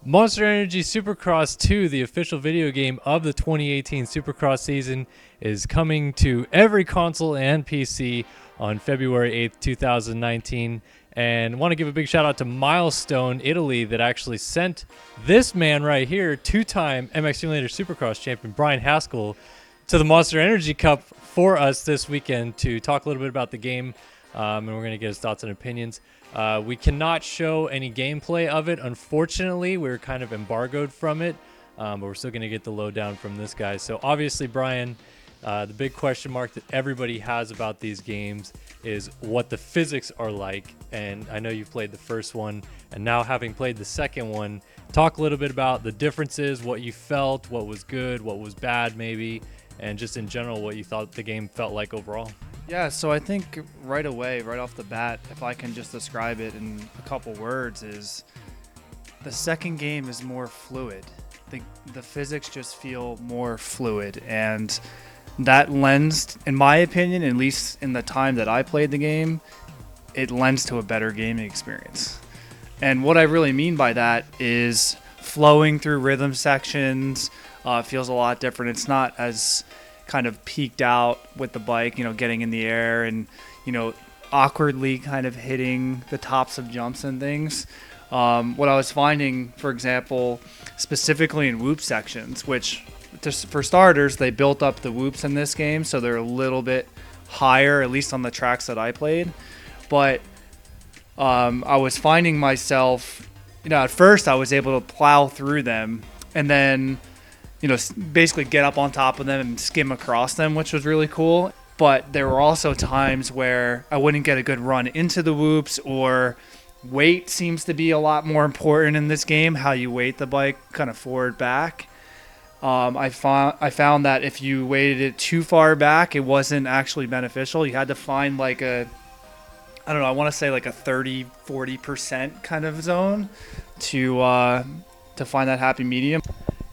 Monster Energy Supercross 2, the official video game of the 2018 Supercross season, is coming to every console and PC on February 8th, 2019. And I want to give a big shout out to Milestone, Italy, that actually sent this man right here, two-time MX Simulator Supercross champion Brian Haskell, to the Monster Energy Cup for us this weekend to talk a little bit about the game. And we're going to get his thoughts and opinions. We cannot show any gameplay of it. Unfortunately, we're kind of embargoed from it, but we're still going to get the lowdown from this guy. So obviously, Brian, the big question mark that everybody has about these games is what the physics are like. And I know you've played the first one, and now having played the second one, talk a little bit about the differences, what you felt, what was good, what was bad maybe, and just in general what you thought the game felt like overall. Yeah, so I think right away, right off the bat, if I can just describe it in a couple words, is the second game is more fluid. The physics just feel more fluid, and that lends, in my opinion, at least in the time that I played the game, it lends to a better gaming experience. And what I really mean by that is flowing through rhythm sections feels a lot different. It's not as kind of peaked out with the bike, getting in the air and, awkwardly kind of hitting the tops of jumps and things. What I was finding, for example, specifically in whoop sections, which just for starters, they built up the whoops in this game, so they're a little bit higher, at least on the tracks that I played. But I was finding myself, at first I was able to plow through them and then basically get up on top of them and skim across them, which was really cool. But there were also times where I wouldn't get a good run into the whoops, or weight seems to be a lot more important in this game, how you weight the bike kind of forward back. I found that if you weighted it too far back, it wasn't actually beneficial. You had to find I want to say like a 30-40% kind of zone to find that happy medium.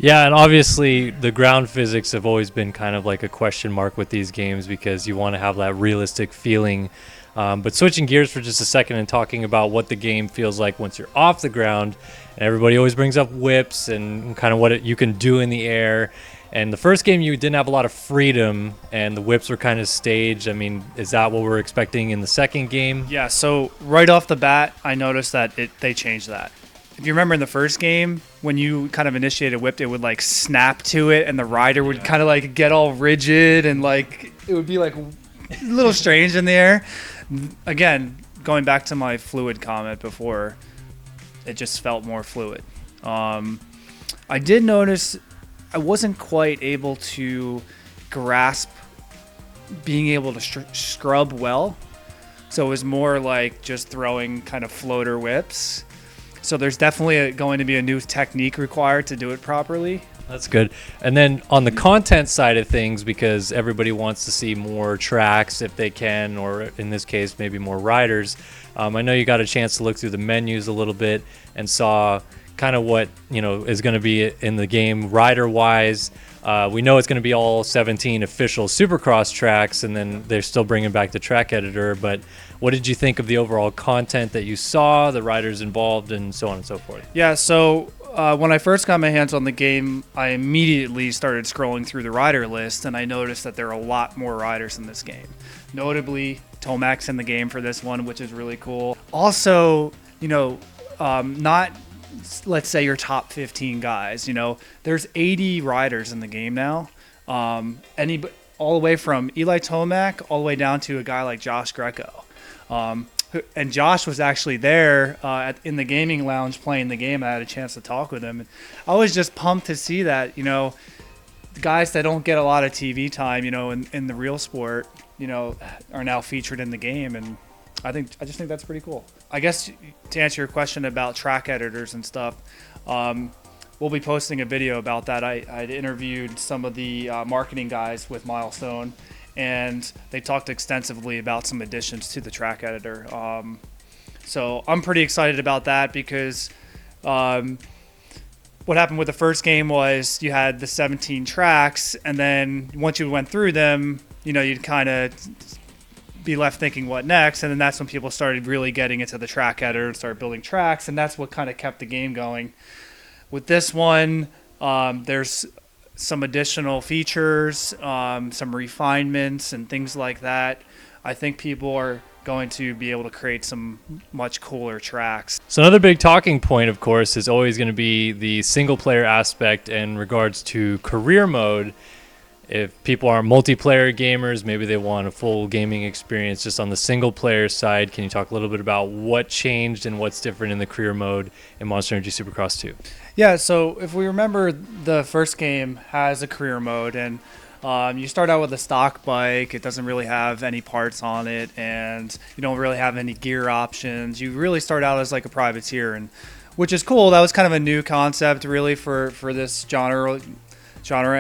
Yeah, and obviously the ground physics have always been kind of like a question mark with these games because you want to have that realistic feeling. But switching gears for just a second and talking about what the game feels like once you're off the ground, and everybody always brings up whips and kind of what you can do in the air. And the first game you didn't have a lot of freedom, and the whips were kind of staged. I mean, is that what we're expecting in the second game? Yeah, so right off the bat, I noticed that they changed that. If you remember in the first game, when you kind of initiated a whip, it would like snap to it, and the rider would kind of like get all rigid, and like it would be like a little strange in the air. Again, going back to my fluid comment before, it just felt more fluid. I did notice I wasn't quite able to grasp being able to scrub well, so it was more like just throwing kind of floater whips. So there's definitely going to be a new technique required to do it properly. That's good. And then on the content side of things, because everybody wants to see more tracks if they can, or in this case, maybe more riders. I know you got a chance to look through the menus a little bit and saw kind of what is going to be in the game rider-wise. We know it's going to be all 17 official Supercross tracks, and then they're still bringing back the track editor. But what did you think of the overall content that you saw, the riders involved, and so on and so forth? Yeah, so when I first got my hands on the game, I immediately started scrolling through the rider list, and I noticed that there are a lot more riders in this game. Notably, Tomac's in the game for this one, which is really cool. Also, not, let's say, your top 15 guys. There's 80 riders in the game now. All the way from Eli Tomac all the way down to a guy like Josh Greco. And Josh was actually there in the gaming lounge playing the game. I had a chance to talk with him. And I was just pumped to see that, the guys that don't get a lot of TV time, in the real sport, are now featured in the game. And I just think that's pretty cool. I guess to answer your question about track editors and stuff, we'll be posting a video about that. I'd interviewed some of the marketing guys with Milestone, and they talked extensively about some additions to the track editor. So I'm pretty excited about that because what happened with the first game was you had the 17 tracks, and then once you went through them, you'd kind of be left thinking what next, and then that's when people started really getting into the track editor and started building tracks, and that's what kind of kept the game going. with this one, there's some additional features, some refinements and things like that. I think people are going to be able to create some much cooler tracks. So another big talking point, of course, is always going to be the single player aspect in regards to career mode. If people are multiplayer gamers, maybe they want a full gaming experience just on the single player side. Can you talk a little bit about what changed and what's different in the career mode in Monster Energy Supercross 2? Yeah, so if we remember, the first game has a career mode, and you start out with a stock bike. It doesn't really have any parts on it, and you don't really have any gear options. You really start out as like a privateer, and which is cool. That was kind of a new concept, really, for this genre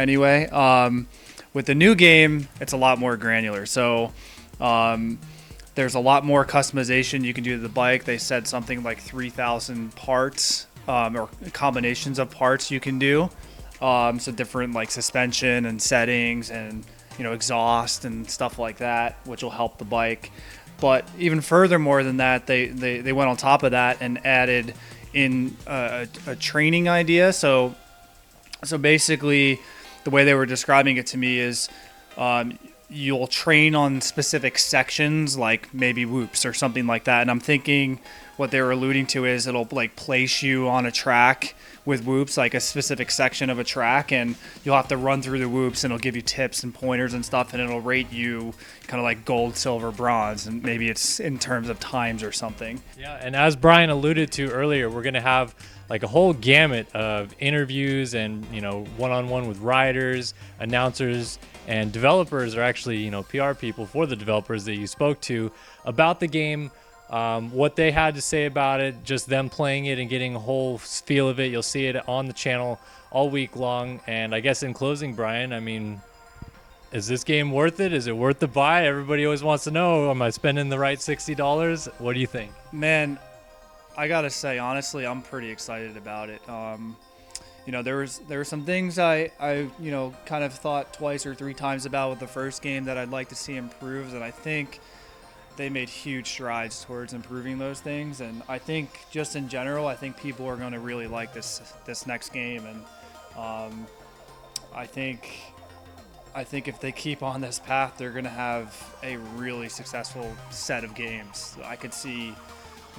anyway. With the new game, it's a lot more granular. So there's a lot more customization you can do to the bike. They said something like 3,000 parts or combinations of parts you can do. So different like suspension and settings and exhaust and stuff like that, which will help the bike. But even furthermore than that, they went on top of that and added in a training idea. So basically, the way they were describing it to me is you'll train on specific sections, like maybe whoops or something like that. And I'm thinking what they were alluding to is it'll like place you on a track with whoops, like a specific section of a track, and you'll have to run through the whoops, and it'll give you tips and pointers and stuff, and it'll rate you kind of like gold, silver, bronze, and maybe it's in terms of times or something. Yeah, and as Brian alluded to earlier, we're going to have like a whole gamut of interviews and, one-on-one with riders, announcers, and developers, are actually, PR people for the developers that you spoke to about the game, what they had to say about it, just them playing it and getting a whole feel of it. You'll see it on the channel all week long. And I guess in closing, Brian, I mean, is this game worth it? Is it worth the buy? Everybody always wants to know, am I spending the right $60? What do you think? Man, I gotta say, honestly, I'm pretty excited about it. There were some things I kind of thought twice or three times about with the first game that I'd like to see improved, and I think they made huge strides towards improving those things. And I think just in general, I think people are going to really like this next game, and I think if they keep on this path, they're going to have a really successful set of games. I could see,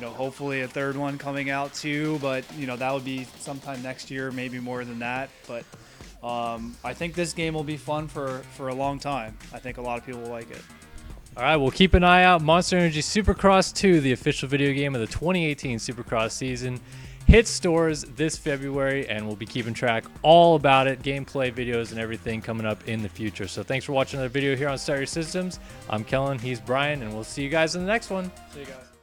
hopefully a third one coming out too, but that would be sometime next year, maybe more than that. But I think this game will be fun for a long time. I think a lot of people will like it. All right, we'll keep an eye out. Monster Energy Supercross 2, the official video game of the 2018 Supercross season, hits stores this February, and we'll be keeping track all about it, gameplay videos and everything coming up in the future. So thanks for watching another video here on Start Your Systems. I'm Kellen, he's Brian, and we'll see you guys in the next one. See you guys.